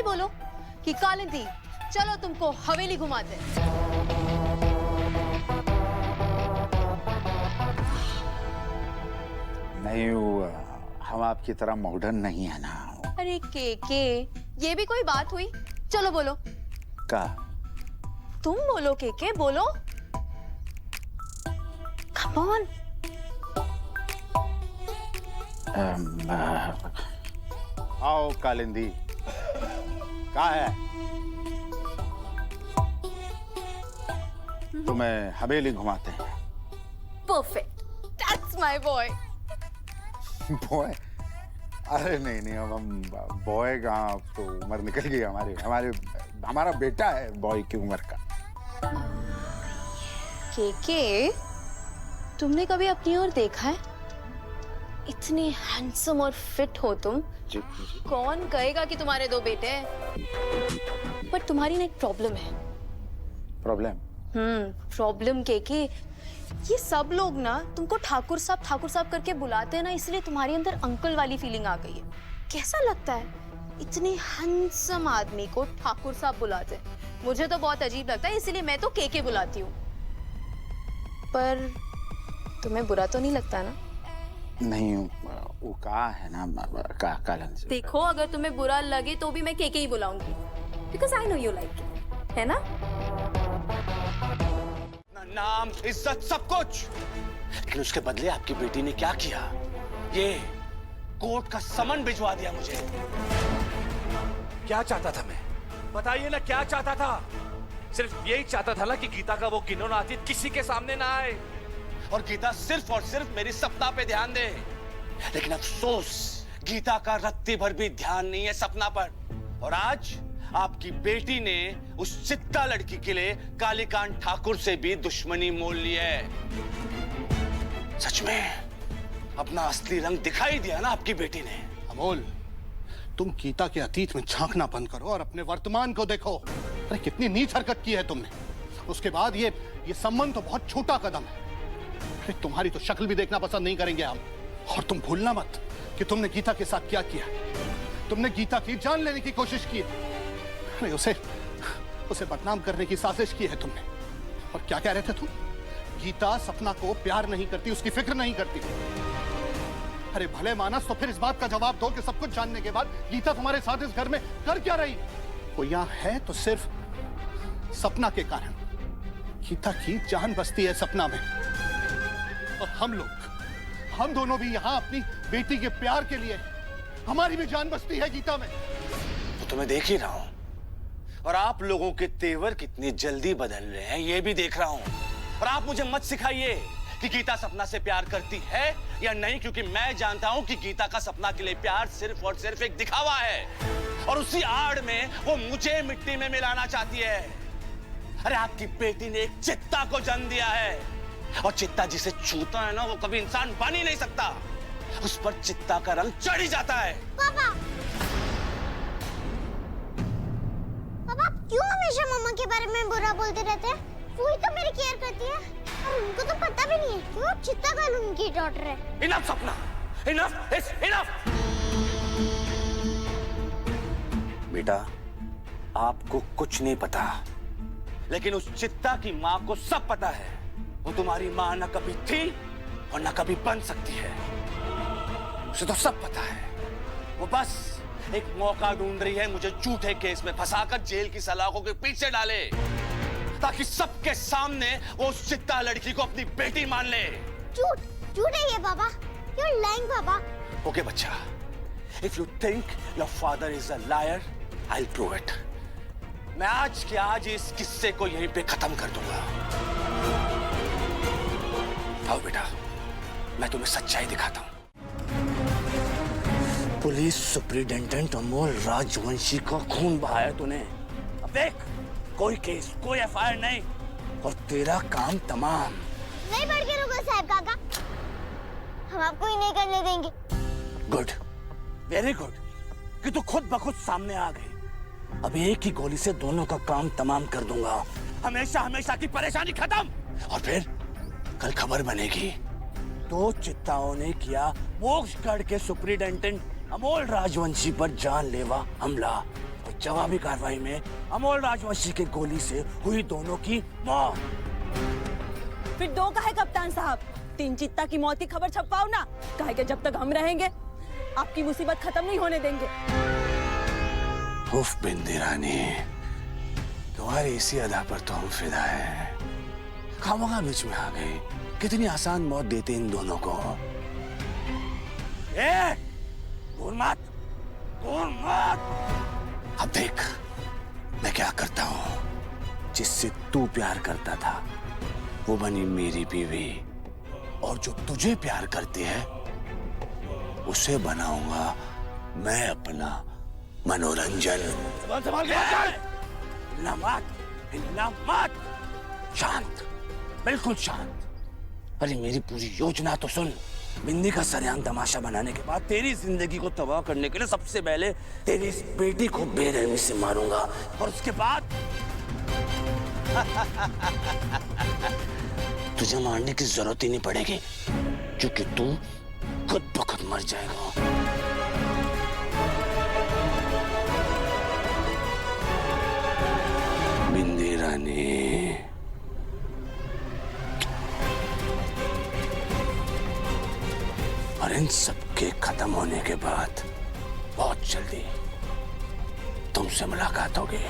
भी बोलो कि कालिंदी चलो तुमको हवेली घुमाते हैं। नहीं, हम आपकी तरह मॉडर्न नहीं है ना। अरे के ये भी कोई बात हुई? चलो बोलो। का तुम बोलो के बोलो। Come on. आओ कालिंदी, क्या है? तुम्हें हवेली घुमाते हैं। Perfect, that's my boy. Boy? अरे नहीं नहीं, अब हम बॉय कहाँ, अब तो उम्र निकल गई हमारी। हमारा बेटा है बॉय की उम्र का। के तुमने कभी अपनी ओर देखा है? इतने हैंडसम और फिट हो तुम। कौन कहेगा कि तुम्हारे दो बेटे हैं? पर तुम्हारी ना एक प्रॉब्लम है। प्रॉब्लम? प्रॉब्लम के ये सब लोग ना तुमको ठाकुर साहब करके बुलाते हैं ना, इसलिए तुम्हारे अंदर अंकल वाली फीलिंग आ गई है। कैसा लगता है इतने हैंडसम आदमी को ठाकुर साहब बुलाते हैं? मुझे तो बहुत अजीब लगता है, इसलिए मैं तो के बुलाती हूँ। पर तुम्हें बुरा तो नहीं लगता ना? नहीं, वो कहा है ना कालिंदी। देखो, अगर तुम्हें बुरा लगे तो भी मैं के ही बुलाऊंगी, because I know you like it, है ना? नाम, इज्जत, सब कुछ, लेकिन उसके बदले आपकी बेटी ने क्या किया? ये कोर्ट का समन भिजवा दिया मुझे। क्या चाहता था मैं? बताइए ना, क्या चाहता था? सिर्फ यही चाहता था ना कि गीता का वो गिनोना अतीत किसी के सामने ना आए, और गीता सिर्फ और सिर्फ मेरी सपना पे ध्यान दे। लेकिन अफसोस, गीता का रत्ती भर भी ध्यान नहीं है सपना पर। और आज आपकी बेटी ने उस चित्ता लड़की के लिए कालीकांत ठाकुर से भी दुश्मनी मोल ली है। सच में अपना असली रंग दिखाई दिया ना आपकी बेटी ने। अमोल, तुम गीता के अतीत में झांकना बंद करो और अपने वर्तमान को देखो। अरे कितनी नीच हरकत की है तुमने। उसके बाद ये संबंध तो बहुत छोटा कदम है। अरे तुम्हारी तो शक्ल भी देखना पसंद नहीं करेंगे हम। और तुम भूलना मत कि तुमने गीता के साथ क्या किया। तुमने गीता की जान लेने की कोशिश की। अरे उसे बदनाम करने की साजिश की है तुमने। और क्या कह रहे थे तुम? गीता सपना को प्यार नहीं करती, उसकी फिक्र नहीं करती। अरे भले मानस, तो फिर इस बात का जवाब दो कि सब कुछ जानने के बाद गीता तुम्हारे साथ इस घर में कर क्या रही? वो यहाँ है तो सिर्फ सपना के कारण। गीता की जान बसती है सपना में। और हम दोनों भी यहाँ अपनी बेटी के प्यार के लिए, हमारी भी जान बसती है गीता में। तो मैं देख ही रहा हूं, और आप लोगों के तेवर कितनी जल्दी बदल रहे हैं ये भी देख रहा हूं। और आप मुझे मत सिखाइए कि गीता सपना से प्यार करती है या नहीं, क्योंकि मैं जानता हूं कि गीता का सपना के लिए प्यार सिर्फ और सिर्फ एक दिखावा है, और उसी आड़ में वो मुझे मिट्टी में मिलाना चाहती है। अरे आपकी बेटी ने एक चित्ता को जन्म दिया है, और चित्ता जिसे छूता है ना, वो कभी इंसान बन ही नहीं सकता। उस पर चित्ता का रंग चढ़ ही जाता है। पापा क्यों हमेशा मम्मा के बारे में बुरा बोलते रहते हैं? वो ही तो मेरी केयर करती है, और उनको तो पता भी नहीं है कि वो चित्ता कानून की डॉटर है। इनफ सपना, इनफ इज इनफ। बेटा, आपको कुछ नहीं पता, लेकिन उस चित्ता की माँ को सब पता है। वो तुम्हारी माँ न कभी थी और न कभी बन सकती है। उसे तो सब पता है। वो बस एक मौका ढूंढ रही है मुझे झूठे केस में फंसाकर जेल की सलाखों के पीछे डाले, ताकि सबके सामने वो उस चित्ता लड़की को अपनी बेटी मान ले। झूठ है ये पापा। You're lying पापा। ओके बच्चा, if you think your father is a liar, I'll prove it. मैं आज के आज इस किस्से को यहीं पे खत्म कर दूंगा। आओ बेटा, मैं तुम्हें सच्चाई दिखाता हूं। पुलिस सुपरिटेंडेंट अमोल राजवंशी का खून बहाया तूने। अब देख, कोई केस, कोई एफआईआर नहीं, और तेरा काम तमाम। नहीं बढ़ के रुको साहब काका, हम आपको ही नहीं करने देंगे। गुड, वेरी गुड, कि तू खुद ब खुद सामने आ गई। अब एक ही गोली से दोनों का काम तमाम कर दूंगा। हमेशा हमेशा की परेशानी खत्म। और फिर कल खबर बनेगी, दो चित्ताओं ने किया मोक्षगढ़ के सुपरिटेंडेंट अमोल राजवंशी पर जानलेवा हमला। और जवाबी कार्रवाई में अमोल राजवंशी की गोली से हुई दोनों की मौत। फिर दो काहे कप्तान साहब, तीन चित्ता की मौत की खबर छपवाओ ना, काहे कि जब तक हम रहेंगे आपकी मुसीबत खत्म नहीं होने देंगे। उफ बिंदी रानी, तुम्हारी इसी अदा पर तो हम फिदा है। खामोखा बीच में आ गई, कितनी आसान मौत देते इन दोनों को। कौन मत, कौन मत। अब देख मैं क्या करता हूं। जिससे तू प्यार करता था वो बनी मेरी बीवी, और जो तुझे प्यार करती है उसे बनाऊंगा मैं अपना मनोरंजन। हिलना मत, हिलना मत। शांत, बिल्कुल शांत। अरे मेरी पूरी योजना तो सुन। बिंदी का सरेआम तमाशा बनाने के बाद तेरी जिंदगी को तबाह करने के लिए सबसे पहले तेरी इस बेटी को बेरहमी से मारूंगा, और उसके बाद तुझे मारने की जरूरत ही नहीं पड़ेगी, क्योंकि तू खुद ब खुद मर जाएगा। बिंदी रानी, और इन सबके खत्म होने के बाद बहुत जल्दी तुमसे मुलाकात होगी।